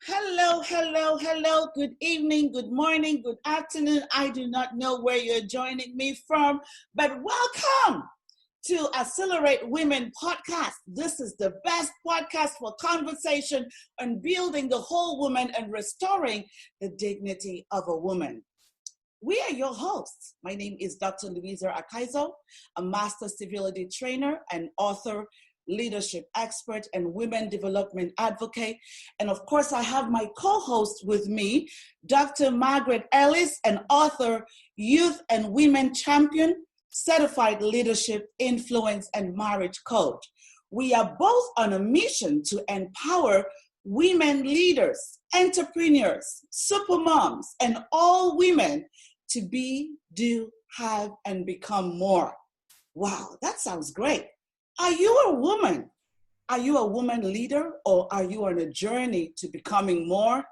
Hello, hello, hello. Good evening, good morning, good afternoon. I do not know where you're joining me from, but welcome to Accelerate Women podcast. This is the best podcast for conversation on building the whole woman and restoring the dignity of a woman. We are your hosts. My name is Dr. Louisa Akaiso, a Master Civility Trainer and author, leadership expert, and women development advocate. And of course, I have my co-host with me, Dr. Margaret Ellis, an author, youth and women champion, certified leadership, influence, and marriage coach. We are both on a mission to empower women leaders, entrepreneurs, supermoms, and all women to be, do, have, and become more. Wow, that sounds great. Are you a woman? Are you a woman leader, or are you on a journey to becoming more?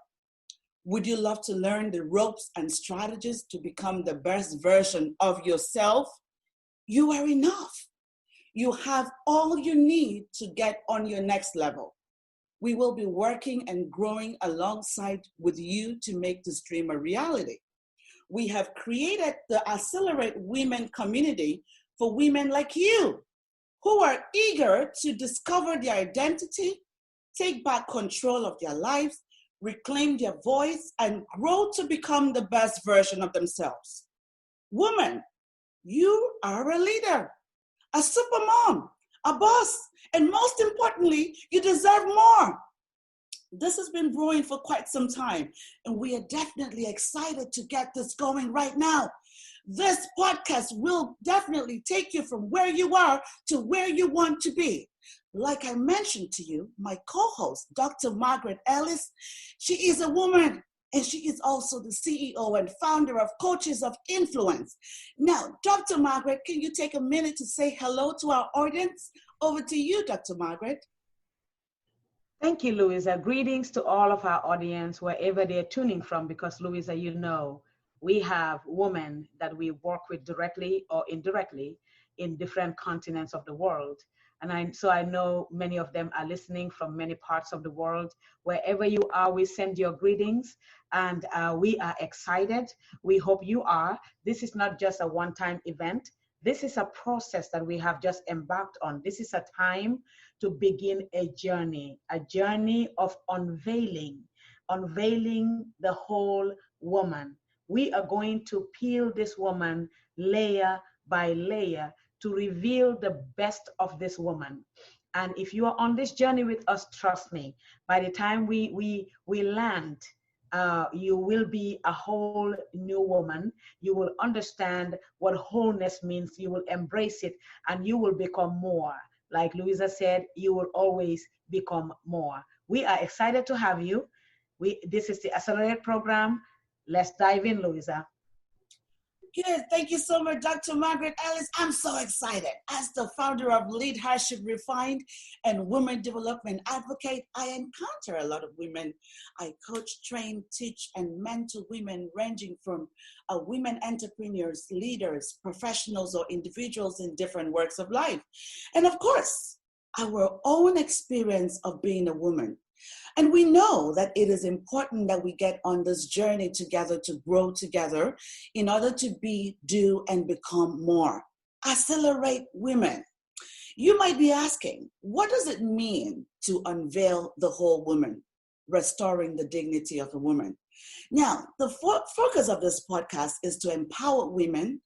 Would you love to learn the ropes and strategies to become the best version of yourself? You are enough. You have all you need to get on your next level. We will be working and growing alongside with you to make this dream a reality. We have created the Accelerate Women community for women like you, who are eager to discover their identity, take back control of their lives, reclaim their voice, and grow to become the best version of themselves. Woman, you are a leader, a supermom, a boss, and most importantly, you deserve more. This has been brewing for quite some time, and we are definitely excited to get this going right now. This podcast will definitely take you from where you are to where you want to be. Like I mentioned to you, my co-host, Dr. Margaret Ellis, she is a woman, and she is also the CEO and founder of Coaches of Influence. Now, Dr. Margaret, can you take a minute to say hello to our audience? Over to you, Dr. Margaret. Thank you, Louisa. Greetings to all of our audience, wherever they're tuning from, because Louisa, you know, we have women that we work with directly or indirectly in different continents of the world. And so I know many of them are listening from many parts of the world. Wherever you are, we send your greetings, and we are excited. We hope you are. This is not just a one-time event. This is a process that we have just embarked on. This is a time to begin a journey of unveiling the whole woman. We are going to peel this woman layer by layer to reveal the best of this woman. And if you are on this journey with us, trust me, by the time we land, you will be a whole new woman. You will understand what wholeness means. You will embrace it, and you will become more. Like Louisa said, you will always become more. We are excited to have you. This is the Accelerate program. Let's dive in, Louisa. Good. Thank you so much, Dr. Margaret Ellis. I'm so excited. As the founder of Leadership Refined and Women Development Advocate, I encounter a lot of women. I coach, train, teach, and mentor women ranging from women entrepreneurs, leaders, professionals, or individuals in different walks of life. And of course, our own experience of being a woman. And we know that it is important that we get on this journey together to grow together in order to be, do, and become more. Accelerate women. You might be asking, what does it mean to unveil the whole woman, restoring the dignity of a woman? Now, the focus of this podcast is to empower women,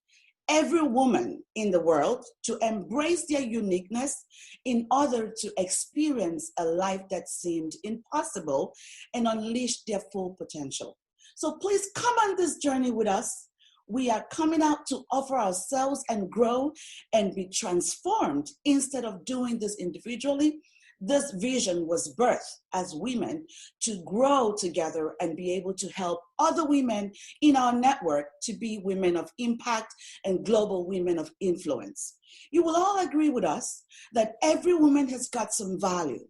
every woman in the world, to embrace their uniqueness in order to experience a life that seemed impossible and unleash their full potential. So please come on this journey with us. We are coming out to offer ourselves and grow and be transformed. Instead of doing this individually, this vision was birthed as women to grow together and be able to help other women in our network to be women of impact and global women of influence. You will all agree with us that every woman has got some value.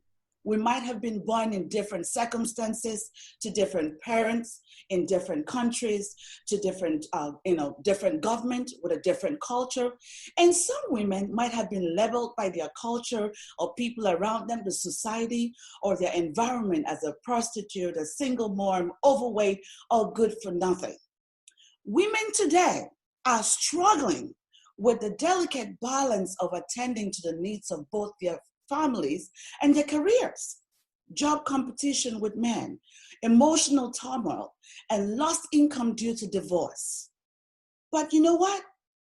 We might have been born in different circumstances, to different parents, in different countries, to different, different government with a different culture. And some women might have been labeled by their culture or people around them, the society or their environment, as a prostitute, a single mom, overweight, or good for nothing. Women today are struggling with the delicate balance of attending to the needs of both their families and their careers, job competition with men, emotional turmoil, and lost income due to divorce. But you know what?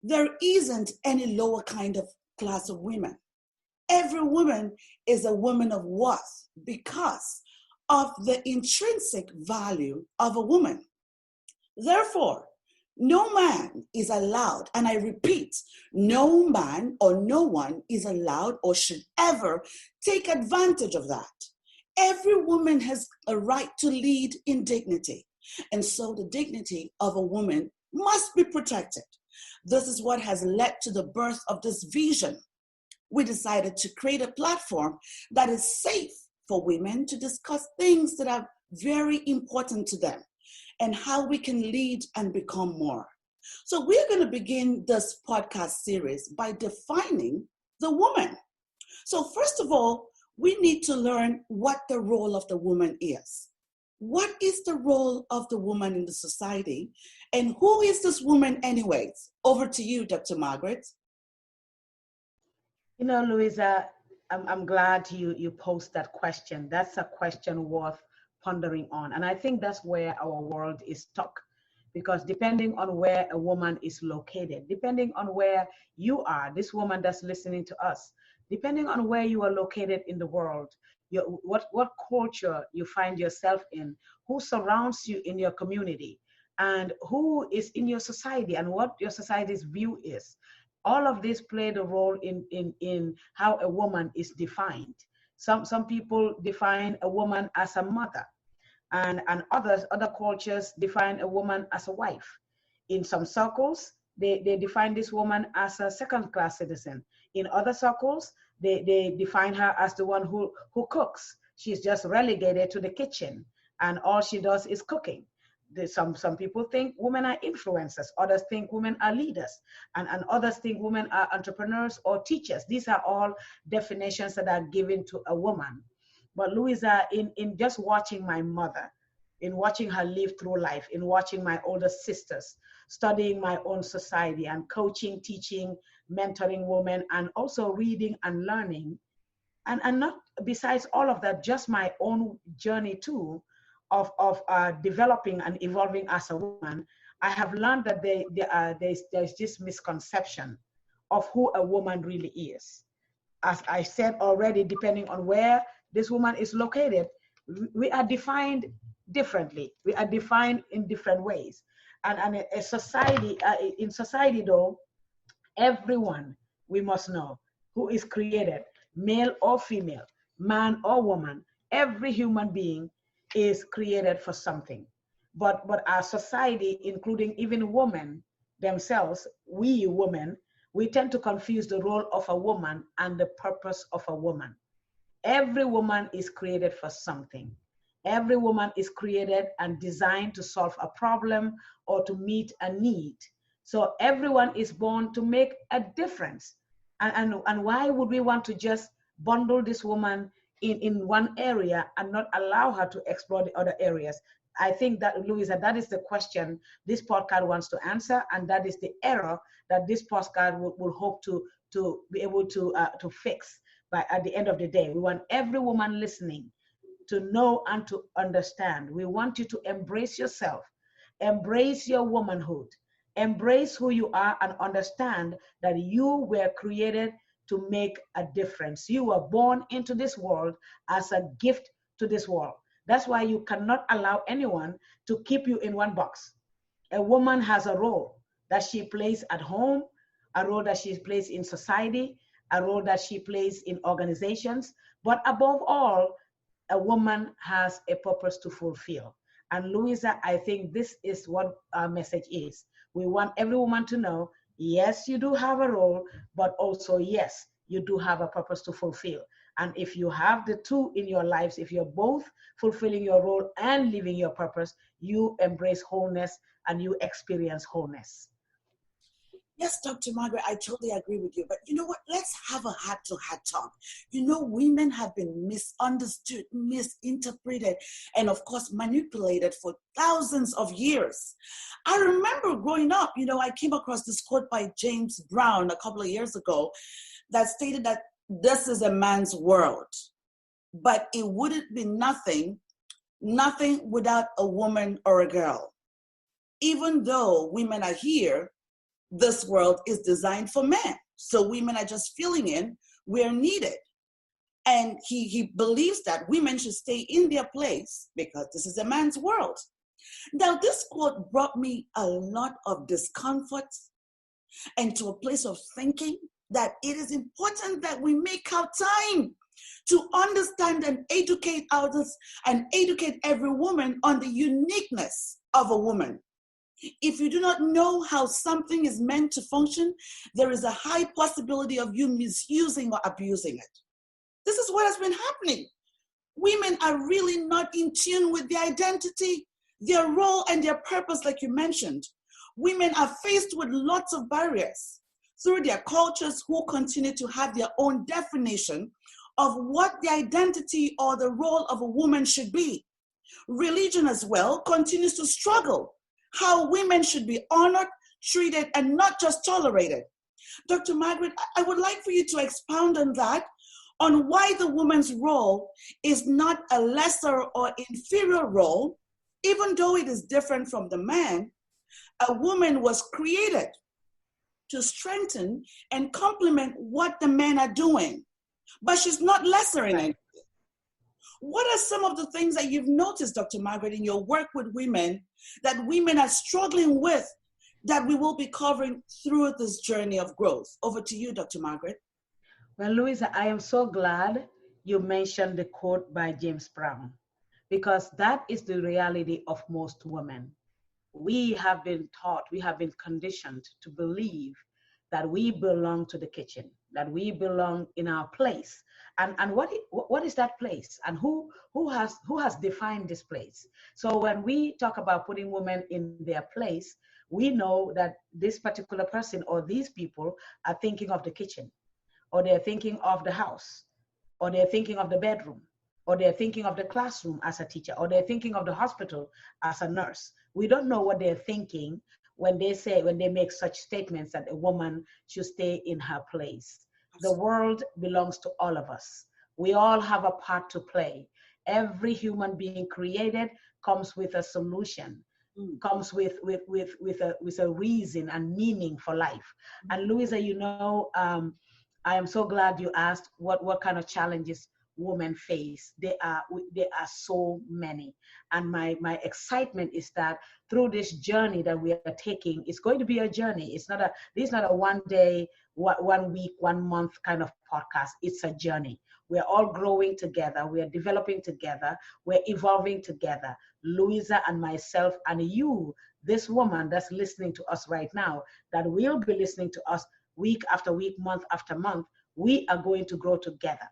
There isn't any lower kind of class of women. Every woman is a woman of worth because of the intrinsic value of a woman. Therefore, no man is allowed, and I repeat, no man or no one is allowed or should ever take advantage of that. Every woman has a right to lead in dignity, and so the dignity of a woman must be protected. This is what has led to the birth of this vision. We decided to create a platform that is safe for women to discuss things that are very important to them, and how we can lead and become more. So we're going to begin this podcast series by defining the woman. So first of all, we need to learn what the role of the woman is. What is the role of the woman in the society? And who is this woman anyways? Over to you, Dr. Margaret. You know, Louisa, I'm glad you posed that question. That's a question worth pondering on. And I think that's where our world is stuck, because depending on where a woman is located, depending on where you are, this woman that's listening to us, depending on where you are located in the world, what culture you find yourself in, who surrounds you in your community, and who is in your society, and what your society's view is. All of this played a role in how a woman is defined. Some people define a woman as a mother, and other cultures define a woman as a wife. In some circles, they define this woman as a second-class citizen. In other circles, they define her as the one who cooks. She's just relegated to the kitchen, and all she does is cooking. Some people think women are influencers, others think women are leaders, and others think women are entrepreneurs or teachers. These are all definitions that are given to a woman. But Louisa, in just watching my mother, in watching her live through life, in watching my older sisters, studying my own society and coaching, teaching, mentoring women, and also reading and learning, and not besides all of that, just my own journey too, of developing and evolving as a woman, I have learned that there's this misconception of who a woman really is. As I said already, depending on where this woman is located, we are defined differently. We are defined in different ways. And a society, in society though, everyone, we must know, who is created, male or female, man or woman, every human being is created for something. But our society, including even women themselves, we women, we tend to confuse the role of a woman and the purpose of a woman. Every woman is created for something. Every woman is created and designed to solve a problem or to meet a need. So everyone is born to make a difference. And why would we want to just bundle this woman in one area and not allow her to explore the other areas? I think that, Louisa, that is the question this podcast wants to answer, and that is the error that this podcast will hope to be able to fix. But at the end of the day, we want every woman listening to know and to understand. We want you to embrace yourself, embrace your womanhood, embrace who you are, and understand that you were created to make a difference. You were born into this world as a gift to this world. That's why you cannot allow anyone to keep you in one box. A woman has a role that she plays at home, a role that she plays in society, a role that she plays in organizations, but above all, a woman has a purpose to fulfill. And Louisa, I think this is what our message is. We want every woman to know, yes, you do have a role, but also, yes, you do have a purpose to fulfill. And if you have the two in your lives, if you're both fulfilling your role and living your purpose, you embrace wholeness and you experience wholeness. Yes, Dr. Margaret, I totally agree with you. But you know what? Let's have a heart-to-heart talk. You know, women have been misunderstood, misinterpreted, and of course, manipulated for thousands of years. I remember growing up, you know, I came across this quote by James Brown a couple of years ago that stated that this is a man's world, but it wouldn't be nothing without a woman or a girl. Even though women are here, this world is designed for men. So women are just filling in where needed. And he believes that women should stay in their place because this is a man's world. Now, this quote brought me a lot of discomfort and to a place of thinking that it is important that we make our time to understand and educate others and educate every woman on the uniqueness of a woman. If you do not know how something is meant to function, there is a high possibility of you misusing or abusing it. This is what has been happening. Women are really not in tune with their identity, their role, and their purpose, like you mentioned. Women are faced with lots of barriers through their cultures who continue to have their own definition of what the identity or the role of a woman should be. Religion as well continues to struggle how women should be honored, treated, and not just tolerated. Dr. Margaret, I would like for you to expound on that, on why the woman's role is not a lesser or inferior role, even though it is different from the man. A woman was created to strengthen and complement what the men are doing, but she's not lesser in anything. What are some of the things that you've noticed, Dr. Margaret, in your work with women that women are struggling with that we will be covering through this journey of growth? Over to you, Dr. Margaret. Well, Louisa, I am so glad you mentioned the quote by James Brown, because that is the reality of most women. We have been taught, we have been conditioned to believe that we belong to the kitchen, that we belong in our place. And what is that place? And who has defined this place? So when we talk about putting women in their place, we know that this particular person or these people are thinking of the kitchen, or they're thinking of the house, or they're thinking of the bedroom, or they're thinking of the classroom as a teacher, or they're thinking of the hospital as a nurse. We don't know what they're thinking when they make such statements that a woman should stay in her place. The world belongs to all of us. We all have a part to play. Every human being created comes with a solution, comes with a reason and meaning for life. And Louisa, you know, I am so glad you asked what kind of challenges women face. There are so many. And my excitement is that through this journey that we are taking, it's going to be a journey. This is not a 1 day, 1 week, 1 month kind of podcast. It's a journey. We're all growing together. We are developing together. We're evolving together. Louisa and myself and you, this woman that's listening to us right now, that will be listening to us week after week, month after month, we are going to grow together.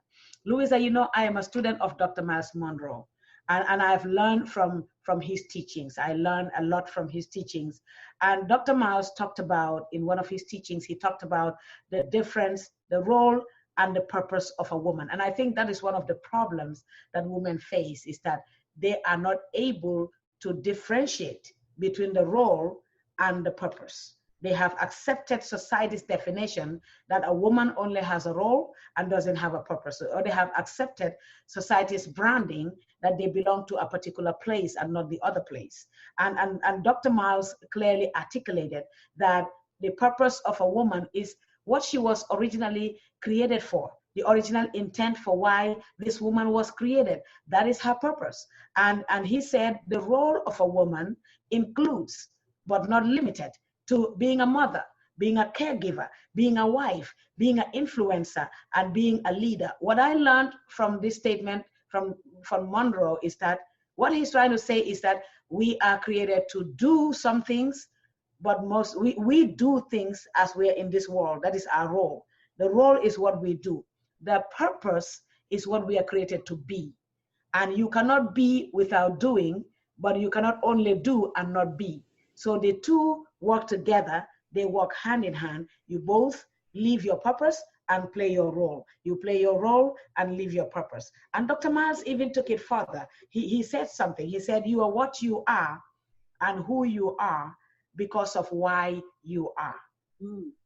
Louisa, you know, I am a student of Dr. Miles Monroe, and I've learned from his teachings. I learned a lot from his teachings. And Dr. Miles talked about, in one of his teachings, he talked about the difference, the role and the purpose of a woman. And I think that is one of the problems that women face, is that they are not able to differentiate between the role and the purpose. They have accepted society's definition that a woman only has a role and doesn't have a purpose. Or they have accepted society's branding that they belong to a particular place and not the other place. And Dr. Miles clearly articulated that the purpose of a woman is what she was originally created for, the original intent for why this woman was created. That is her purpose. And he said the role of a woman includes, but not limited to, being a mother, being a caregiver, being a wife, being an influencer, and being a leader. What I learned from this statement from Monroe is that what he's trying to say is that we are created to do some things, but we do things as we're in this world. That is our role. The role is what we do. The purpose is what we are created to be. And you cannot be without doing, but you cannot only do and not be. So the two work together, they work hand in hand. You both live your purpose and play your role. You play your role and live your purpose. And Dr. Miles even took it further. He said something. He said, you are what you are and who you are because of why you are.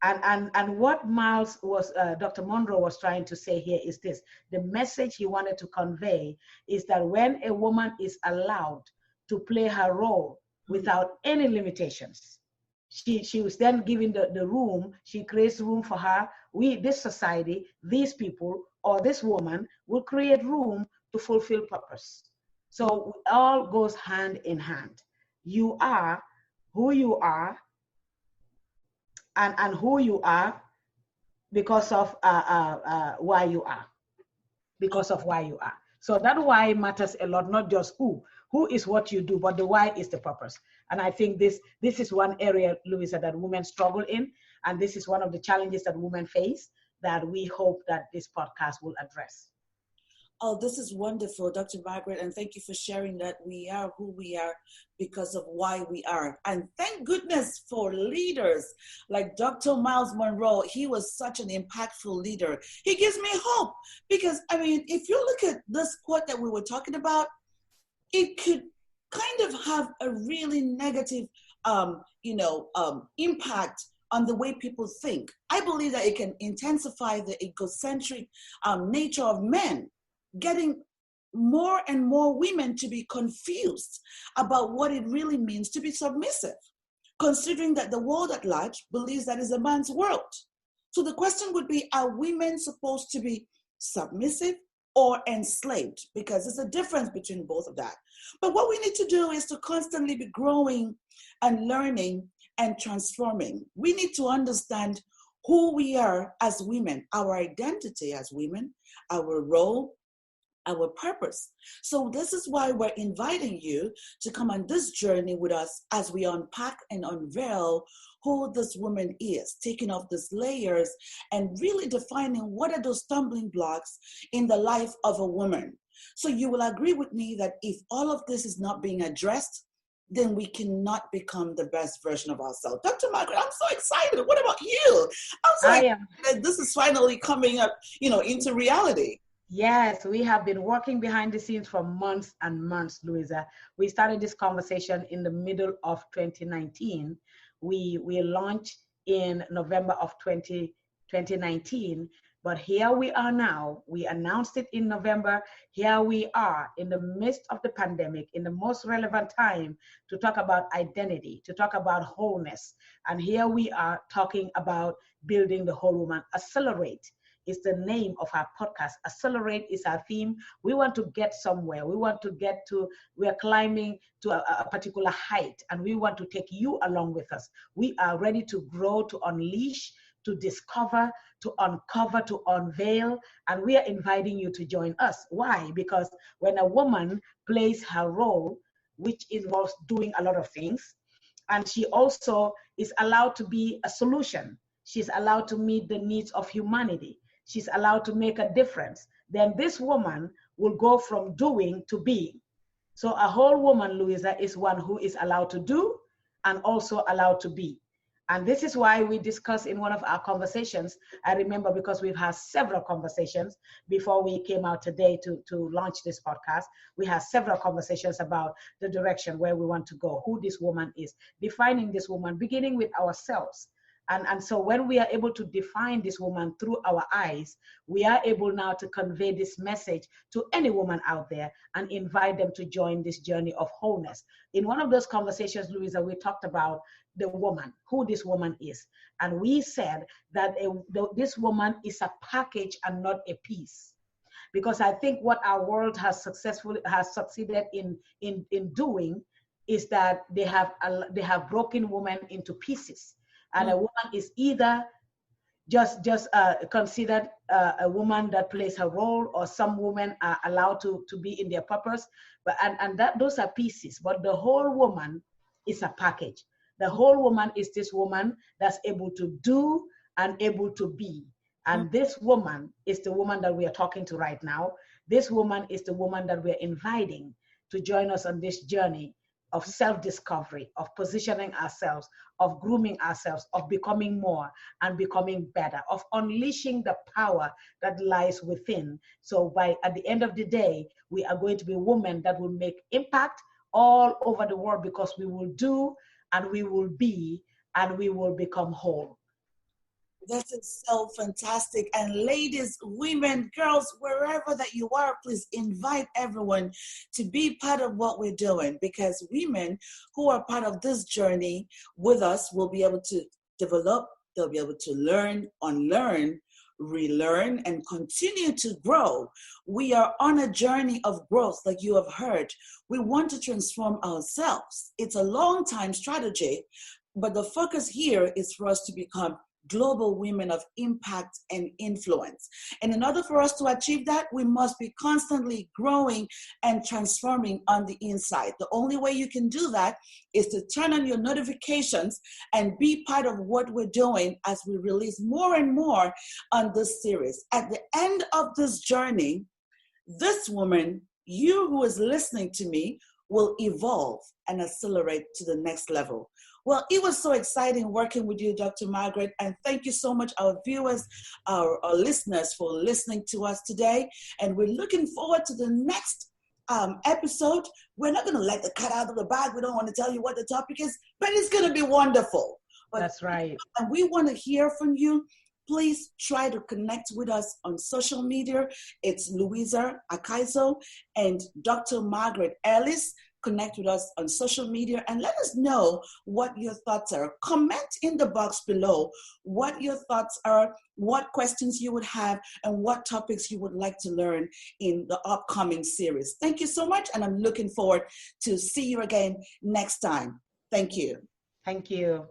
And what Miles was, Dr. Monroe was trying to say here is this. The message he wanted to convey is that when a woman is allowed to play her role without any limitations, she was then given the room, she creates room for her. This society, these people, or this woman will create room to fulfill purpose. So it all goes hand in hand. You are who you are, and who you are because of why you are. Because of why you are. So that why matters a lot, not just who. Who is what you do, but the why is the purpose. And I think this is one area, Louisa, that women struggle in. And this is one of the challenges that women face that we hope that this podcast will address. Oh, this is wonderful, Dr. Margaret, and thank you for sharing that we are who we are because of why we are. And thank goodness for leaders like Dr. Miles Monroe. He was such an impactful leader. He gives me hope because, I mean, if you look at this quote that we were talking about, it could kind of have a really negative, impact on the way people think. I believe that it can intensify the egocentric nature of men, getting more and more women to be confused about what it really means to be submissive, considering that the world at large believes that is a man's world. So the question would be, are women supposed to be submissive or enslaved? Because there's a difference between both of that. But what we need to do is to constantly be growing and learning and transforming. We need to understand who we are as women, our identity as women, our role, our purpose. So this is why we're inviting you to come on this journey with us as we unpack and unveil who this woman is, taking off these layers and really defining what are those stumbling blocks in the life of a woman. So you will agree with me that if all of this is not being addressed, then we cannot become the best version of ourselves. Dr. Margaret, I'm so excited. What about you? I'm so excited that this is finally coming up, into reality. Yes, we have been working behind the scenes for months and months, Louisa. We started this conversation in the middle of 2019. We launched in November of 2019, but here we are now. We announced it in November. Here we are in the midst of the pandemic, in the most relevant time to talk about identity, to talk about wholeness. And here we are talking about building the whole woman. Accelerate is the name of our podcast. Accelerate is our theme. We want to get somewhere. We are climbing to a particular height, and we want to take you along with us. We are ready to grow, to unleash, to discover, to uncover, to unveil, and we are inviting you to join us. Why? Because when a woman plays her role, which involves doing a lot of things, and she also is allowed to be a solution, she's allowed to meet the needs of humanity, she's allowed to make a difference, then this woman will go from doing to being. So a whole woman, Louisa, is one who is allowed to do and also allowed to be. And this is why we discussed in one of our conversations, I remember, because we've had several conversations before we came out today to launch this podcast. We had several conversations about the direction where we want to go, who this woman is, defining this woman, beginning with ourselves. And so when we are able to define this woman through our eyes, we are able now to convey this message to any woman out there and invite them to join this journey of wholeness. In one of those conversations, Louisa, we talked about the woman, who this woman is. And we said that this woman is a package and not a piece. Because I think what our world has succeeded in doing is that they have broken women into pieces. And a woman is either just considered a woman that plays her role, or some women are allowed to be in their purpose. But those are pieces. But the whole woman is a package. The whole woman is this woman that's able to do and able to be. And this woman is the woman that we are talking to right now. This woman is the woman that we're inviting to join us on this journey of self-discovery, of positioning ourselves, of grooming ourselves, of becoming more and becoming better, of unleashing the power that lies within. So at the end of the day, we are going to be women that will make impact all over the world, because we will do and we will be and we will become whole. That is so fantastic. And ladies, women, girls, wherever that you are, please invite everyone to be part of what we're doing, because women who are part of this journey with us will be able to develop, they'll be able to learn, unlearn, relearn, and continue to grow. We are on a journey of growth, like you have heard. We want to transform ourselves. It's a long time strategy, but the focus here is for us to become global women of impact and influence. And in order for us to achieve that, we must be constantly growing and transforming on the inside. The only way you can do that is to turn on your notifications and be part of what we're doing as we release more and more on this series. At the end of this journey, this woman, you who is listening to me, will evolve and accelerate to the next level. Well, it was so exciting working with you, Dr. Margaret, and thank you so much, our viewers, our listeners, for listening to us today. And we're looking forward to the next episode. We're not going to let the cat out of the bag. We don't want to tell you what the topic is, but it's going to be wonderful. But, that's right. And we want to hear from you. Please try to connect with us on social media. It's Louisa Akaiso and Dr. Margaret Ellis. Connect with us on social media and let us know what your thoughts are. Comment in the box below what your thoughts are, what questions you would have, and what topics you would like to learn in the upcoming series. Thank you so much, and I'm looking forward to see you again next time. Thank you. Thank you.